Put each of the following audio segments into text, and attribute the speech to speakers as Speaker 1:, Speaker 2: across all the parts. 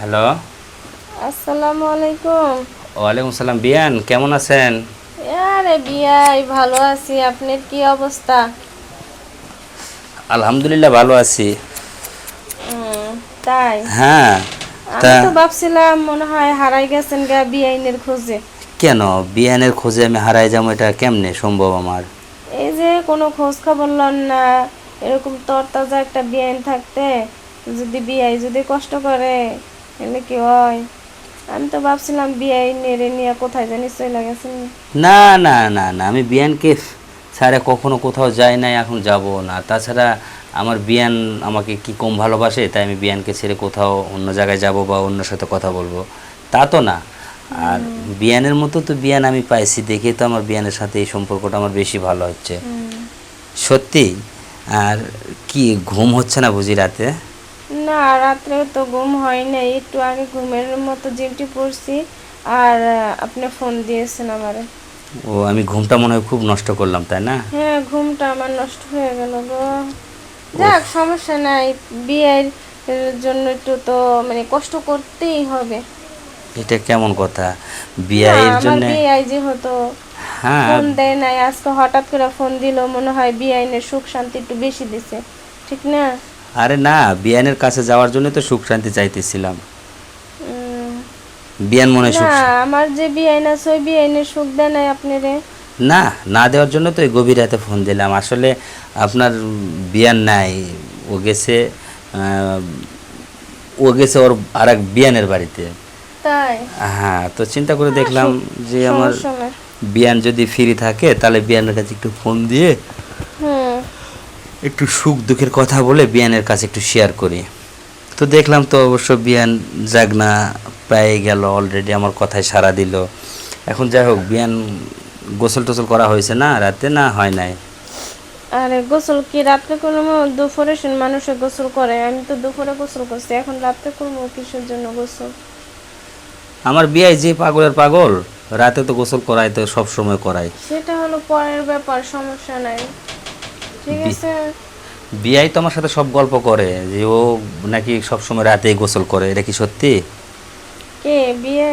Speaker 1: Hello.
Speaker 2: আসসালামু আলাইকুম।
Speaker 1: ওয়ালাইকুম সালাম। বিয়ান কেমন আছেন?
Speaker 2: আরে বিয়াই ভালো আছি, আপনার কি অবস্থা?
Speaker 1: আলহামদুলিল্লাহ ভালো আছি।
Speaker 2: তাই?
Speaker 1: হ্যাঁ।
Speaker 2: আমি
Speaker 1: তা
Speaker 2: তো ভাবছিলাম মনে হয় হারাই গেছেন গা বিয়াইনের খোঁজে।
Speaker 1: কেন বিয়ানের খোঁজে আমি হারাই যাবো? এটা কেমনে সম্ভব আমার?
Speaker 2: এই যে কোনো খোঁজ খবর লন না, এরকম তরতাজা একটা বিয়াইন থাকতে যদি বিয়াই যদি কষ্ট করে এলে কি হয়? আমি তো ভাবছিলাম বিয়াইনের নিয়ে কোথায় জানি চলে গেছেন।
Speaker 1: না না না না, আমি বিয়ানকে ছাড়া কখনো কোথাও যাই নাই, এখন যাব না। তাছাড়া আমার বিয়ান আমাকে কি কম ভালোবাসে তাই আমি বিয়ানকে ছেড়ে কোথাও অন্য জায়গায় যাব বা অন্যর সাথে কথা বলবো, তা তো না। আর বিয়ানের মতো তো বিয়ান আমি পাইছি দেখে তো আমার বিয়ানের সাথে এই সম্পর্কটা আমার বেশি ভালো হচ্ছে। সত্যি। আর কি ঘুম হচ্ছে না বুঝি রাতে?
Speaker 2: না, রাত্রে তো ঘুম হয় নাই, একটু আগে ঘুমের মতো জিমটি পড়ছি। আর আপনি ফোন দিয়েছেন আমারে।
Speaker 1: ও, আমি ঘুমটা মনে হয় খুব নষ্ট করলাম, তাই না?
Speaker 2: হ্যাঁ, ঘুমটা আমার নষ্ট হয়ে গেল গো।
Speaker 1: ওহ,
Speaker 2: যাক, সমস্যা নাই। বিয়ের জন্য একটু তো মানে কষ্ট করতেই হবে।
Speaker 1: এটা কেমন কথা?
Speaker 2: না,
Speaker 1: বিয়ের
Speaker 2: আমার
Speaker 1: জন্য?
Speaker 2: বিয়ে যে হতো
Speaker 1: হ্যাঁ।
Speaker 2: ফোন দেয় নাই, আজকে হঠাৎ করে ফোন দিল, মনে হয় বিআইনের সুখ শান্তি একটু বেশি দিছে, ঠিক না?
Speaker 1: আরে না, বিয়ানের কাছে যাওয়ার জন্য তো সুখ শান্তি চাইতেছিলাম।
Speaker 2: উম,
Speaker 1: বিয়ান মনে হয়
Speaker 2: না,
Speaker 1: সুখ
Speaker 2: আমার যে বিআইন আছে ওই বিআইনের সুখ দেয় নাই আপনারে।
Speaker 1: না না দেওয়ার জন্য তো এই গভীর রাতে ফোন দিলাম। আসলে আপনার বিয়ান নাই, ও গেছে, আহ, ও গেছে ওর আর এক বিয়ানের বাড়িতে।
Speaker 2: তাই?
Speaker 1: হ্যাঁ, তো চিন্তা করে দেখলাম যে আমার
Speaker 2: সমস্যা নাই।
Speaker 1: বিয়ান যদি ফ্রি থাকে তাহলে বিয়ানের কাছে একটু ফোন দিয়ে
Speaker 2: হুম।
Speaker 1: একটু সুখ দুঃখের কথা বলে বিয়ানের কাছে একটু শেয়ার করি। তো দেখলাম তো অবশ্য বিয়ান জাগনা পেয়ে গেল, অলরেডি আমার কথায় সাড়া দিল। এখন যাই হোক, বিয়ান গোসল টোসল করা হয়েছে না রাতে, না হয় নাই?
Speaker 2: আরে গোসল কি রাত্রে করবো? দুপুরে মানুষে গোসল করে, আমি তো দুপুরে গোসল করছি, এখন রাত্রে করবো কিসের জন্য গোসল?
Speaker 1: আমার বিয়াই যে পাগলের পাগল, রাতে তো গোসল করাই, তো সব সময় করাই।
Speaker 2: সেটা হলো পরের ব্যাপার, সমস্যা নাই, ঠিক
Speaker 1: বি-
Speaker 2: আছে।
Speaker 1: বিয়াই তো আমার সাথে সব গল্প করে যে ও নাকি সব সময় রাতেই গোসল করে, এটা কি সত্যি?
Speaker 2: কে বিয়ে?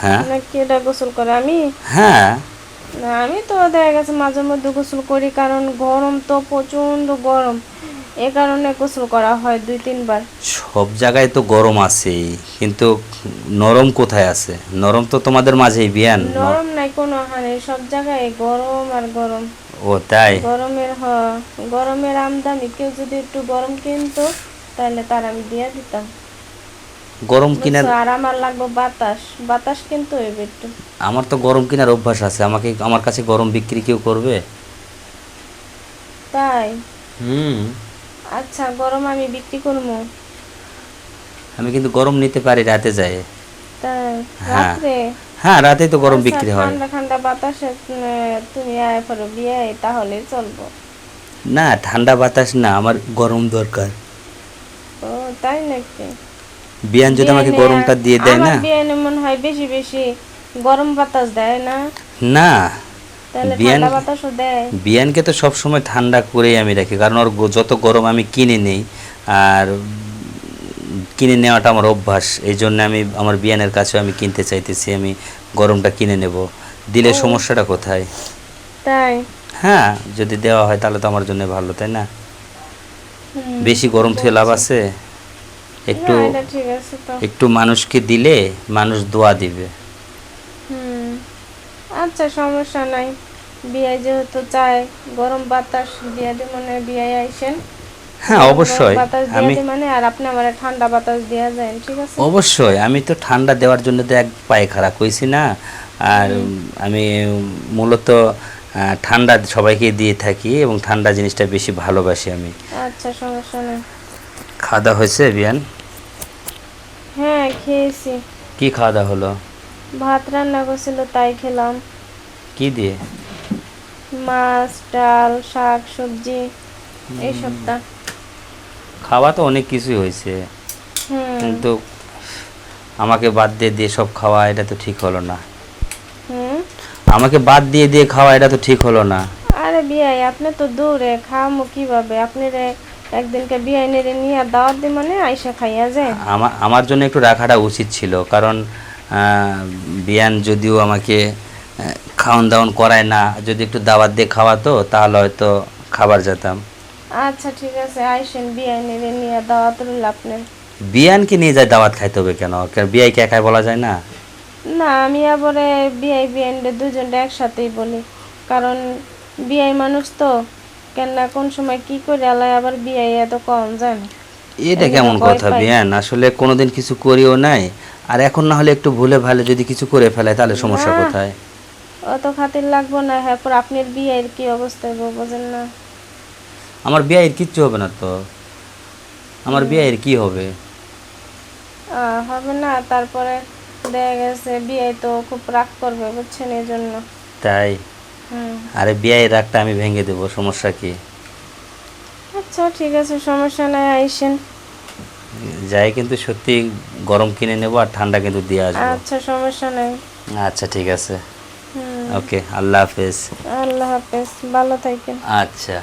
Speaker 1: হ্যাঁ।
Speaker 2: নাকি এটা গোসল করে? আমি?
Speaker 1: হ্যাঁ।
Speaker 2: না, আমি তো দেখা গেছে মাঝে মধ্যে গোসল করি, কারণ গরম তো প্রচন্ড গরম, এ কারণে গোসল করা হয় 2-3 বার।
Speaker 1: সব জায়গায় তো গরম আছেই, কিন্তু নরম কোথায় আছে? নরম তো তোমাদের মাঝেই বিয়ান
Speaker 2: নরম নাই কোনো হানে, সব জায়গায় গরম আর গরম।
Speaker 1: ও তাই?
Speaker 2: গরমের আমদানি, কেউ যদি একটু গরম কিনতো তাহলে তার আমি দিয়ে দিতাম,
Speaker 1: গরম কিনার?
Speaker 2: বুঝছো? আর আমার লাগবে বাতাস, বাতাস কিন্তু হইবে একটু।
Speaker 1: আমার তো গরম কেনার অভ্যাস আছে, আমাকে আমার কাছে গরম বিক্রি কেউ করবে?
Speaker 2: তাই?
Speaker 1: হুম।
Speaker 2: আচ্ছা, গরম আমি বিক্রি করবো।
Speaker 1: আমি কিন্তু গরম নিতে পারি রাতে যায়।
Speaker 2: তাই?
Speaker 1: হ্যাঁ।
Speaker 2: রাত্রে?
Speaker 1: হ্যাঁ, রাতে তো গরম
Speaker 2: আচ্ছা,
Speaker 1: বিক্রি হয়।
Speaker 2: ঠান্ডা ঠান্ডা বাতাসে তুমি আয় পড়ো বিয়ে, তাহলে চলবো।
Speaker 1: না, ঠান্ডা বাতাস না, আমার গরম দরকার।
Speaker 2: ও, তাই নাকি?
Speaker 1: বিয়ান যদি আমাকে
Speaker 2: বিয়ানে
Speaker 1: গরমটা দিয়ে দেয়
Speaker 2: আমার
Speaker 1: না।
Speaker 2: বিয়ানে মনে হয় বেশি বেশি গরম বাতাস দেয় না?
Speaker 1: না,
Speaker 2: তাহলে
Speaker 1: বিয়ান
Speaker 2: ঠান্ডা বাতাসও দেয়?
Speaker 1: বিয়ানকে তো সব সময় ঠান্ডা করেই আমি রাখি, কারণ ওর যত গরম আমি কিনে নেই। আর কিনে নেওয়াটা আমার অভ্যাস, এই জন্য আমি আমার বিয়ানের কাছেও আমি কিনতে চাইতেছি, আমি গরমটা কিনে নেব। দিলে
Speaker 2: ও,
Speaker 1: সমস্যাটা কোথায়?
Speaker 2: তাই?
Speaker 1: হ্যাঁ, যদি দেওয়া হয় তাহলে তো আমার জন্য ভালো, তাই না?
Speaker 2: হুম,
Speaker 1: বেশি গরম থেকে লাভ
Speaker 2: বুঝছি।
Speaker 1: আছে?
Speaker 2: না,
Speaker 1: একটু
Speaker 2: এটা ঠিক আছে তো।
Speaker 1: একটু মানুষকে দিলে মানুষ দোয়া দিবে।
Speaker 2: হুম, আচ্ছা, সমস্যা নাই। বিয়ে যেহেতু চায় গরম বাতাস দিয়ে দি, মানে বিয়ে আইসেন,
Speaker 1: হ্যাঁ,
Speaker 2: গরম গরম
Speaker 1: অবশ্যই।
Speaker 2: বাতাস দিয়ে
Speaker 1: আমি
Speaker 2: দি মানে, আর আপনি আমার ঠান্ডা বাতাস দিয়ে যায়, ঠিক আছে?
Speaker 1: অবশ্যই আমি তো ঠান্ডা দেওয়ার জন্য তো এক পায়ে খারাপ হয়েছি না। আর
Speaker 2: হুম,
Speaker 1: আমি মূলত ঠান্ডা সবাইকে দিয়ে থাকি এবং ঠান্ডা জিনিসটা বেশি ভালোবাসি আমি।
Speaker 2: আচ্ছা, সমস্যা নেই।
Speaker 1: খাওয়া দাওয়া হয়েছে বিয়ান?
Speaker 2: হ্যাঁ, খেয়েছি।
Speaker 1: কি খাওয়া দাওয়া হলো?
Speaker 2: ভাত রান্না করছিল, তাই খেলাম।
Speaker 1: কি দিয়ে?
Speaker 2: মাছ, ডাল, শাক, সবজি, এইসবটা।
Speaker 1: খাওয়া তো অনেক কিছুই হয়েছে,
Speaker 2: হুম।
Speaker 1: কিন্তু আমাকে বাদ দিয়ে দিয়ে সব খাওয়া, এটা তো ঠিক হলো না।
Speaker 2: হুম।
Speaker 1: আমাকে বাদ দিয়ে দিয়ে খাওয়া, এটা তো ঠিক হলো না।
Speaker 2: আরে বিয়াই, আপনি তো দূরে, খাওয়ামো কিভাবে? আপনি রে একদিনকে বিয়াই নেড়ে নিয়ে দাওয়াত দি মানে আইসা খাইয়া যায়।
Speaker 1: আমার জন্য একটু রাখাটা উচিত ছিল, কারণ বিয়ান যদিও আমাকে খাওয়ান দাওয়ান করায় না, যদি একটু দাওয়াত দিয়ে খাওয়াতো তাহলে হয়তো খাবার যেতাম।
Speaker 2: আচ্ছা ঠিক আছে, আইসেন বিয়াই নেড়ে নিয়ে দাওয়াত রইল আপনার।
Speaker 1: বিয়ানকে নিয়ে যায় দাওয়াত খাইতে হবে কেন? বিয়াইকে একাই বলা যায় না?
Speaker 2: না, আমি আবারে বিয়াই বিয়ানরে দুজনটা একসাথেই বলি, কারণ বিয়াই মানুষ তো, কেন না কোন সময় কি করে আলাই আবার বিয়াই এত কম যায় না।
Speaker 1: এটা
Speaker 2: এজন্য
Speaker 1: কেমন
Speaker 2: ভয়
Speaker 1: কথা
Speaker 2: পাই।
Speaker 1: বিয়ান? আসলে কোনোদিন কিছু করিও নাই, আর এখন না হলে একটু ভুলে ভালে যদি কিছু করে ফেলে তাহলে সমস্যা
Speaker 2: না।
Speaker 1: কোথায়?
Speaker 2: অত খাতির লাগবো না, হ্যাঁ পর আপনার বিয়ের কি অবস্থা হইব বোঝেন না।
Speaker 1: আমার বিয়ের কিচ্ছু হবে না তো, আমার বিয়ের কি হবে?
Speaker 2: হবে না, তারপরে দেখা গেছে বিয়ে তো খুব রাগ করবে বুঝছেন, এই জন্য।
Speaker 1: তাই?
Speaker 2: হুম।
Speaker 1: আরে বিয়ের রাগটা আমি ভেঙে দেবো, সমস্যা কি?
Speaker 2: আচ্ছা ঠিক আছে, সমস্যা নাই, আইসেন।
Speaker 1: যাই কিন্তু সত্যি গরম কিনে নেবো আর ঠান্ডা কিন্তু দিয়ে আসবো।
Speaker 2: আচ্ছা সমস্যা নাই।
Speaker 1: আচ্ছা ঠিক আছে,
Speaker 2: হুম।
Speaker 1: ওকে, আল্লাহ হাফেজ।
Speaker 2: আল্লাহ হাফেজ, ভালো থাকেন।
Speaker 1: আচ্ছা।